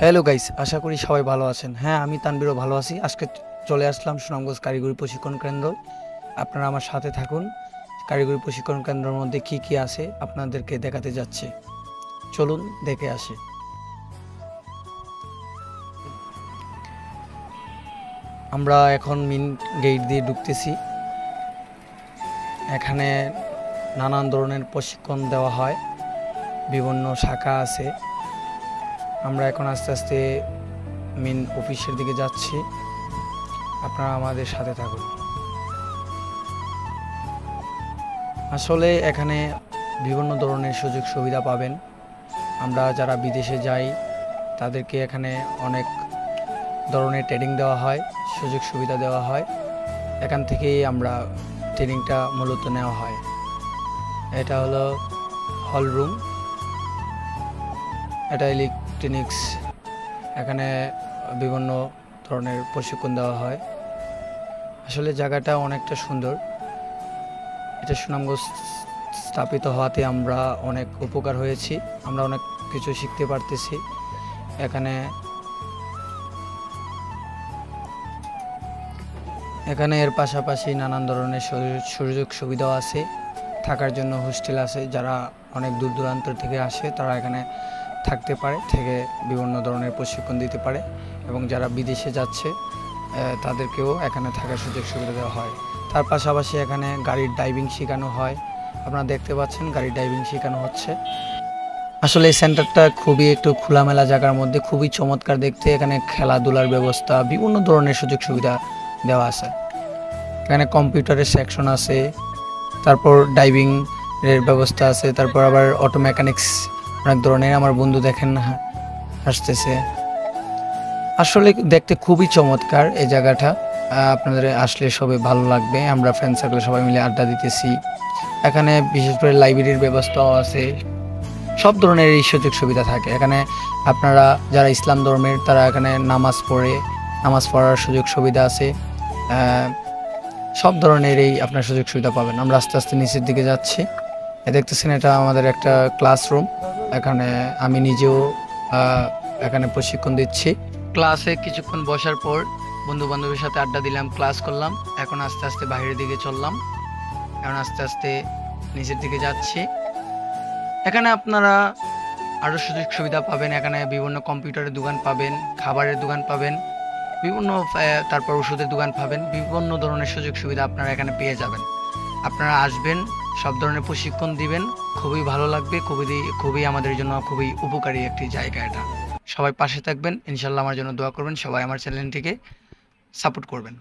Hello guys, আশা করি সবাই ভালো আছেন। হ্যাঁ, আমি তানবীরও ভালো আছি। আজকে চলে আসলাম সুনামগঞ্জ কারিগরি প্রশিক্ষণ কেন্দ্র। আপনারা আমার সাথে থাকুন। কারিগরি প্রশিক্ষণ কেন্দ্রের মধ্যে কি কি আছে আপনাদেরকে দেখাতে যাচ্ছে। চলুন দেখে আসি। আমরা এখন মেইন গেট দিয়ে ঢুকতেছি। এখানে নানান ধরনের প্রশিক্ষণ দেওয়া হয়, বিভিন্ন শাখা আছে। আমরা এখন আস্তে আস্তে মেইন অফিসের দিকে যাচ্ছি। আপনারা আমাদের সাথে থাকুন। আসলে এখানে বিভিন্ন ধরনের সুযোগ সুবিধা পাবেন। আমরা যারা বিদেশে যাই তাদেরকে এখানে অনেক ধরনের ট্রেনিং দেওয়া হয়, সুযোগ সুবিধা দেওয়া হয়। এখান থেকেই আমরা ট্রেনিংটা মূলত নেওয়া হয়। এটা হলো হল রুম, এটা ইলেকট্রনিক্স। এখানে বিভিন্ন ধরনের প্রশিক্ষণ দেওয়া হয়। আসলে জায়গাটা অনেকটা সুন্দর। এটা সুনামগঞ্জ স্থাপিত হওয়াতে আমরা অনেক উপকার হয়েছি, আমরা অনেক কিছু শিখতে পারতেছি। এখানে এর পাশাপাশি নানান ধরনের সুযোগ সুবিধাও আছে। থাকার জন্য হোস্টেল আছে, যারা অনেক দূর দূরান্ত থেকে আসে তারা এখানে থাকতে পারে, থেকে বিভিন্ন ধরনের প্রশিক্ষণ দিতে পারে। এবং যারা বিদেশে যাচ্ছে তাদেরকেও এখানে থাকার সুযোগ সুবিধা দেওয়া হয়। তার পাশাপাশি এখানে গাড়ির ড্রাইভিং শেখানো হয়। আপনারা দেখতে পাচ্ছেন গাড়ির ড্রাইভিং শেখানো হচ্ছে। আসলে এই সেন্টারটা খুবই একটু খোলামেলা জায়গার মধ্যে, খুবই চমৎকার দেখতে। এখানে খেলাধুলার ব্যবস্থা, বিভিন্ন ধরনের সুযোগ সুবিধা দেওয়া আছে। এখানে কম্পিউটারের সেকশন আছে, তারপর ড্রাইভিং এর ব্যবস্থা আছে, তারপর আবার অটো মেকানিক্স অনেক ধরনের। আমার বন্ধু দেখেন আসতেছে। আসলে দেখতে খুবই চমৎকার এই জায়গাটা। আপনাদের আসলে সবাই ভালো লাগবে। আমরা ফ্রেন্ড সার্কেল সবাই মিলে আড্ডা দিতেছি। এখানে বিশেষ করে লাইব্রেরির ব্যবস্থাও আছে। সব ধরনের এই সুযোগ সুবিধা থাকে এখানে। আপনারা যারা ইসলাম ধর্মের তারা এখানে নামাজ পড়ার সুযোগ সুবিধা আছে। সব ধরনের এই আপনার সুযোগ সুবিধা পাবেন। আমরা আস্তে আস্তে নিচের দিকে যাচ্ছি। দেখতেছেন এটা আমাদের একটা ক্লাসরুম। এখানে আমি নিজেও এখানে প্রশিক্ষণ দিচ্ছি। ক্লাসে কিছুক্ষণ বসার পর বন্ধু বান্ধবের সাথে আড্ডা দিলাম, ক্লাস করলাম। এখন আস্তে আস্তে বাইরের দিকে চললাম। এখন আস্তে আস্তে নিচের দিকে যাচ্ছি। এখানে আপনারা আরও সুযোগ সুবিধা পাবেন। এখানে বিভিন্ন কম্পিউটারের দোকান পাবেন, খাবারের দোকান পাবেন, বিভিন্ন তারপর ওষুধের দোকান পাবেন। বিভিন্ন ধরনের সুযোগ সুবিধা আপনারা এখানে পেয়ে যাবেন। আপনারা আসবেন, সব ধরনের প্রশিক্ষণ দিবেন, খুবই ভালো লাগবে। খুবই আমাদের জন্য খুবই উপকারী একটি জায়গা এটা। সবাই পাশে থাকবেন, ইনশাল্লাহ আমার জন্য দোয়া করবেন। সবাই আমার চ্যানেলটিকে সাপোর্ট করবেন।